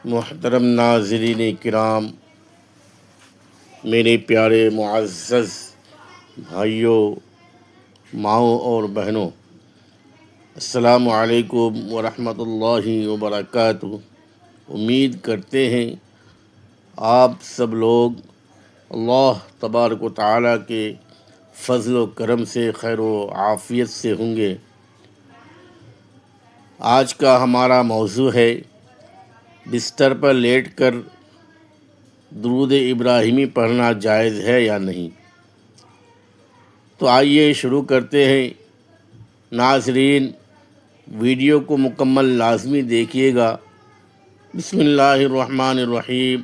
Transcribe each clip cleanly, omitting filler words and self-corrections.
محترم ناظرین کرام، میرے پیارے معزز بھائیوں، ماؤں اور بہنوں، السلام علیکم ورحمۃ اللہ وبرکاتہ۔ امید کرتے ہیں آپ سب لوگ اللہ تبارک و تعالیٰ کے فضل و کرم سے خیر و عافیت سے ہوں گے۔ آج کا ہمارا موضوع ہے بستر پر لیٹ کر درود ابراہیمی پڑھنا جائز ہے یا نہیں۔ تو آئیے شروع کرتے ہیں۔ ناظرین، ویڈیو کو مکمل لازمی دیکھیے گا۔ بسم اللہ الرحمن الرحیم۔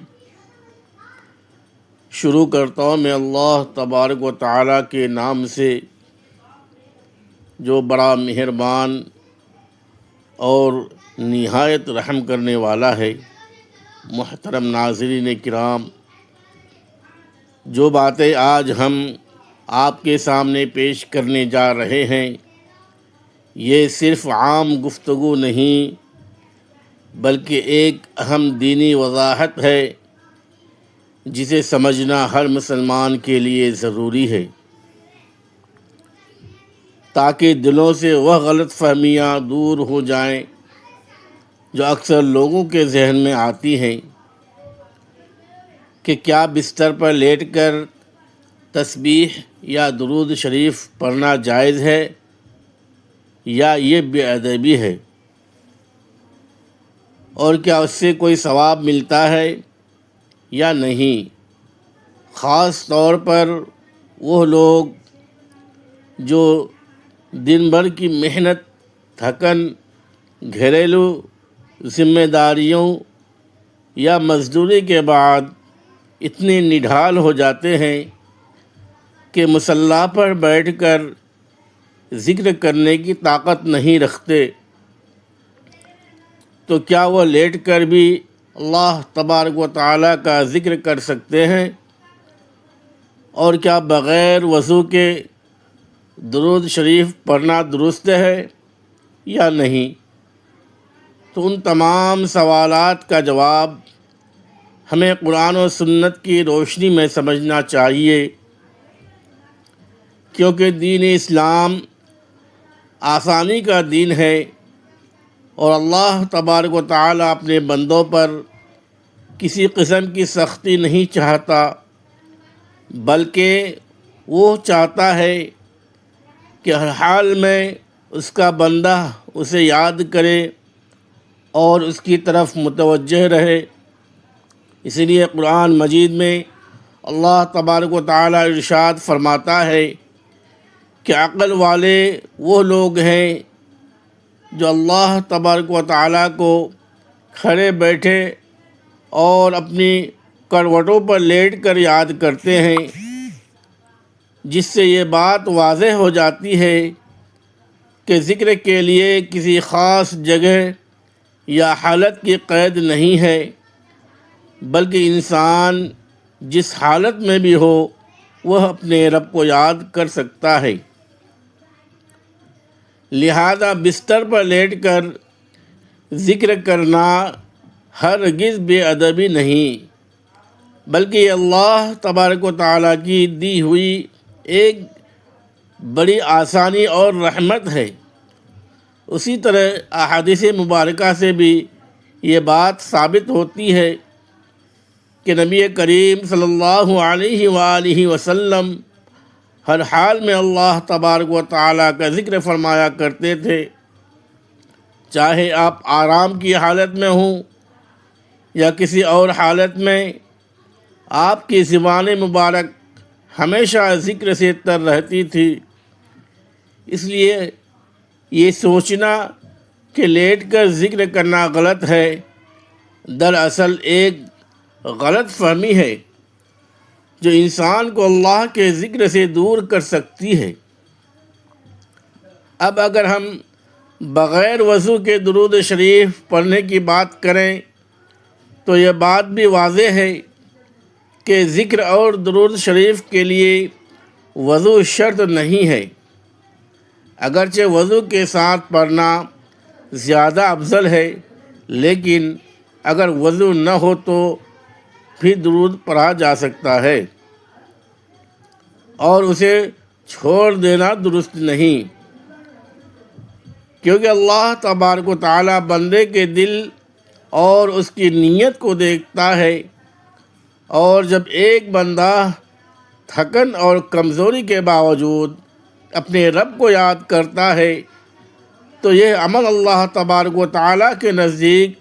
شروع کرتا ہوں میں اللہ تبارک و تعالیٰ کے نام سے جو بڑا مہربان اور نہایت رحم کرنے والا ہے۔ محترم ناظرین کرام، جو باتیں آج ہم آپ کے سامنے پیش کرنے جا رہے ہیں، یہ صرف عام گفتگو نہیں بلکہ ایک اہم دینی وضاحت ہے جسے سمجھنا ہر مسلمان کے لیے ضروری ہے، تاکہ دلوں سے وہ غلط فہمیاں دور ہو جائیں جو اکثر لوگوں کے ذہن میں آتی ہیں کہ کیا بستر پر لیٹ کر تسبیح یا درود شریف پڑھنا جائز ہے یا یہ بے ادبی ہے، اور کیا اس سے کوئی ثواب ملتا ہے یا نہیں۔ خاص طور پر وہ لوگ جو دن بھر کی محنت، تھکن، گھریلو ذمہ داریوں یا مزدوری کے بعد اتنے نڈھال ہو جاتے ہیں کہ مصلی پر بیٹھ کر ذکر کرنے کی طاقت نہیں رکھتے، تو کیا وہ لیٹ کر بھی اللہ تبارک و تعالیٰ کا ذکر کر سکتے ہیں؟ اور کیا بغیر وضو کے درود شریف پڑھنا درست ہے یا نہیں؟ تو ان تمام سوالات کا جواب ہمیں قرآن و سنت کی روشنی میں سمجھنا چاہیے، کیونکہ دین اسلام آسانی کا دین ہے اور اللہ تبارک و تعالیٰ اپنے بندوں پر کسی قسم کی سختی نہیں چاہتا، بلکہ وہ چاہتا ہے کہ ہر حال میں اس کا بندہ اسے یاد کرے اور اس کی طرف متوجہ رہے۔ اسی لیے قرآن مجید میں اللہ تبارک و تعالیٰ ارشاد فرماتا ہے کہ عقل والے وہ لوگ ہیں جو اللہ تبارک و تعالیٰ کو کھڑے بیٹھے اور اپنی کروٹوں پر لیٹ کر یاد کرتے ہیں، جس سے یہ بات واضح ہو جاتی ہے کہ ذکر کے لیے کسی خاص جگہ یا حالت کی قید نہیں ہے، بلکہ انسان جس حالت میں بھی ہو وہ اپنے رب کو یاد کر سکتا ہے۔ لہذا بستر پر لیٹ کر ذکر کرنا ہرگز بے ادبی نہیں، بلکہ یہ اللہ تبارک و تعالیٰ کی دی ہوئی ایک بڑی آسانی اور رحمت ہے۔ اسی طرح احادیث مبارکہ سے بھی یہ بات ثابت ہوتی ہے کہ نبی کریم صلی اللہ علیہ وآلہ وسلم ہر حال میں اللہ تبارک و تعالیٰ کا ذکر فرمایا کرتے تھے، چاہے آپ آرام کی حالت میں ہوں یا کسی اور حالت میں، آپ کی زبان مبارک ہمیشہ ذکر سے تر رہتی تھی۔ اس لیے یہ سوچنا کہ لیٹ کر ذکر کرنا غلط ہے، دراصل ایک غلط فہمی ہے جو انسان کو اللہ کے ذکر سے دور کر سکتی ہے۔ اب اگر ہم بغیر وضو کے درود شریف پڑھنے کی بات کریں تو یہ بات بھی واضح ہے کہ ذکر اور درود شریف کے لیے وضو شرط نہیں ہے، اگرچہ وضو کے ساتھ پڑھنا زیادہ افضل ہے، لیکن اگر وضو نہ ہو تو بھی درود پڑھا جا سکتا ہے، اور اسے چھوڑ دینا درست نہیں، کیونکہ اللہ تبارک و تعالیٰ بندے کے دل اور اس کی نیت کو دیکھتا ہے، اور جب ایک بندہ تھکن اور کمزوری کے باوجود اپنے رب کو یاد کرتا ہے تو یہ عمل اللہ تبارک و تعالیٰ کے نزدیک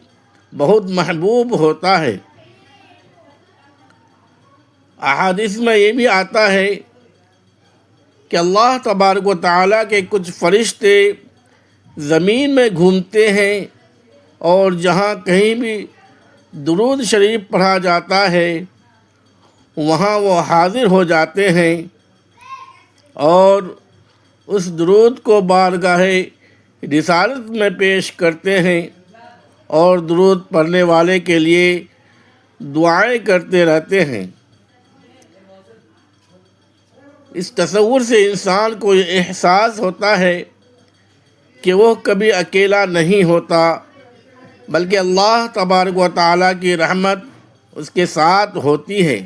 بہت محبوب ہوتا ہے۔ احادیث میں یہ بھی آتا ہے کہ اللہ تبارک و تعالیٰ کے کچھ فرشتے زمین میں گھومتے ہیں، اور جہاں کہیں بھی درود شریف پڑھا جاتا ہے وہاں وہ حاضر ہو جاتے ہیں اور اس درود کو بارگاہ رسالت میں پیش کرتے ہیں، اور درود پڑھنے والے کے لیے دعائیں کرتے رہتے ہیں۔ اس تصور سے انسان کو یہ احساس ہوتا ہے کہ وہ کبھی اکیلا نہیں ہوتا، بلکہ اللہ تبارک و تعالیٰ کی رحمت اس کے ساتھ ہوتی ہے،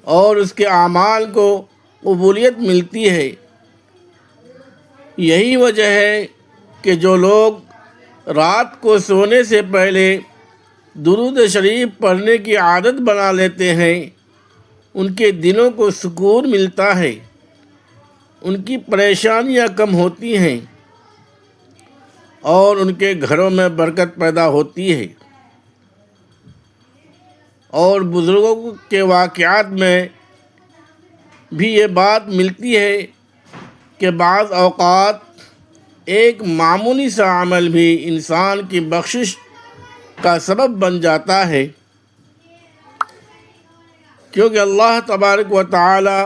اور اس کے اعمال کو قبولیت ملتی ہے۔ یہی وجہ ہے کہ جو لوگ رات کو سونے سے پہلے درود شریف پڑھنے کی عادت بنا لیتے ہیں ان کے دلوں کو سکون ملتا ہے، ان کی پریشانیاں کم ہوتی ہیں، اور ان کے گھروں میں برکت پیدا ہوتی ہے۔ اور بزرگوں کے واقعات میں بھی یہ بات ملتی ہے کہ بعض اوقات ایک معمولی سا عمل بھی انسان کی بخشش کا سبب بن جاتا ہے، کیونکہ اللہ تبارک و تعالی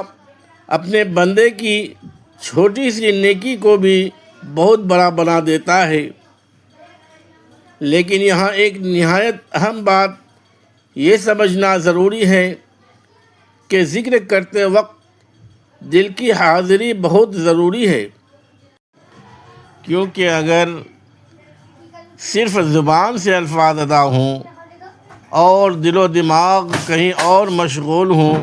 اپنے بندے کی چھوٹی سی نیکی کو بھی بہت بڑا بنا دیتا ہے۔ لیکن یہاں ایک نہایت اہم بات یہ سمجھنا ضروری ہے کہ ذکر کرتے وقت دل کی حاضری بہت ضروری ہے، کیونکہ اگر صرف زبان سے الفاظ ادا ہوں اور دل و دماغ کہیں اور مشغول ہوں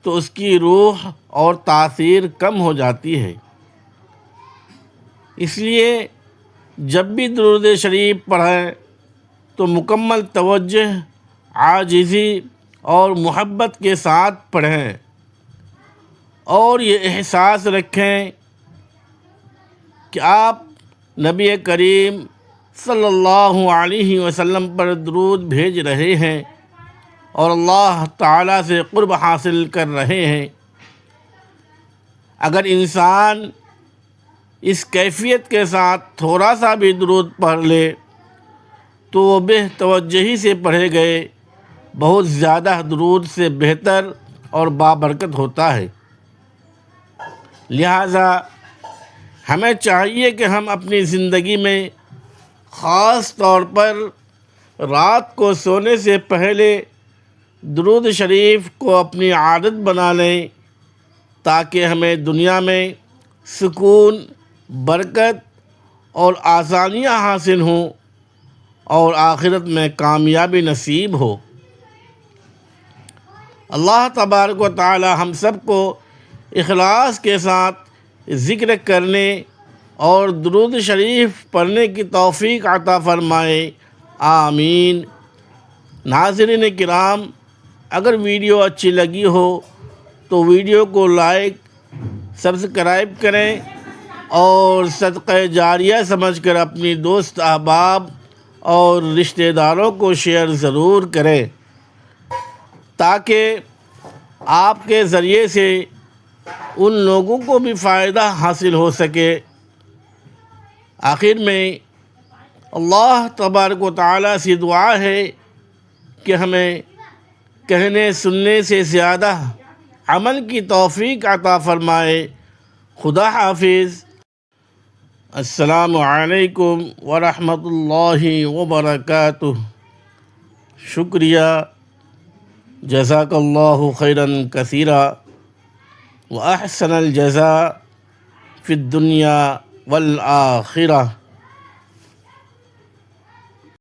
تو اس کی روح اور تاثیر کم ہو جاتی ہے۔ اس لیے جب بھی درود شریف پڑھیں تو مکمل توجہ، عاجزی اور محبت کے ساتھ پڑھیں، اور یہ احساس رکھیں کہ آپ نبی کریم صلی اللہ علیہ وسلم پر درود بھیج رہے ہیں اور اللہ تعالیٰ سے قرب حاصل کر رہے ہیں۔ اگر انسان اس کیفیت کے ساتھ تھوڑا سا بھی درود پڑھ لے تو وہ بے توجہی سے پڑھے گئے بہت زیادہ درود سے بہتر اور بابرکت ہوتا ہے۔ لہٰذا ہمیں چاہیے کہ ہم اپنی زندگی میں خاص طور پر رات کو سونے سے پہلے درود شریف کو اپنی عادت بنا لیں، تاکہ ہمیں دنیا میں سکون، برکت اور آسانیاں حاصل ہوں اور آخرت میں کامیابی نصیب ہو۔ اللہ تبارک و تعالی ہم سب کو اخلاص کے ساتھ ذکر کرنے اور درود شریف پڑھنے کی توفیق عطا فرمائے، آمین۔ ناظرین کرام، اگر ویڈیو اچھی لگی ہو تو ویڈیو کو لائک، سبسکرائب کریں اور صدقہ جاریہ سمجھ کر اپنی دوست احباب اور رشتہ داروں کو شیئر ضرور کریں، تاکہ آپ کے ذریعے سے ان لوگوں کو بھی فائدہ حاصل ہو سکے۔ آخر میں اللہ تبارک و تعالیٰ سے دعا ہے کہ ہمیں کہنے سننے سے زیادہ عمل کی توفیق عطا فرمائے۔ خدا حافظ۔ السلام علیکم ورحمۃ اللہ وبرکاتہ۔ شکریہ، جزاک اللہ خیراً کثیرا، وأحسن الجزاء في الدنيا والآخرة۔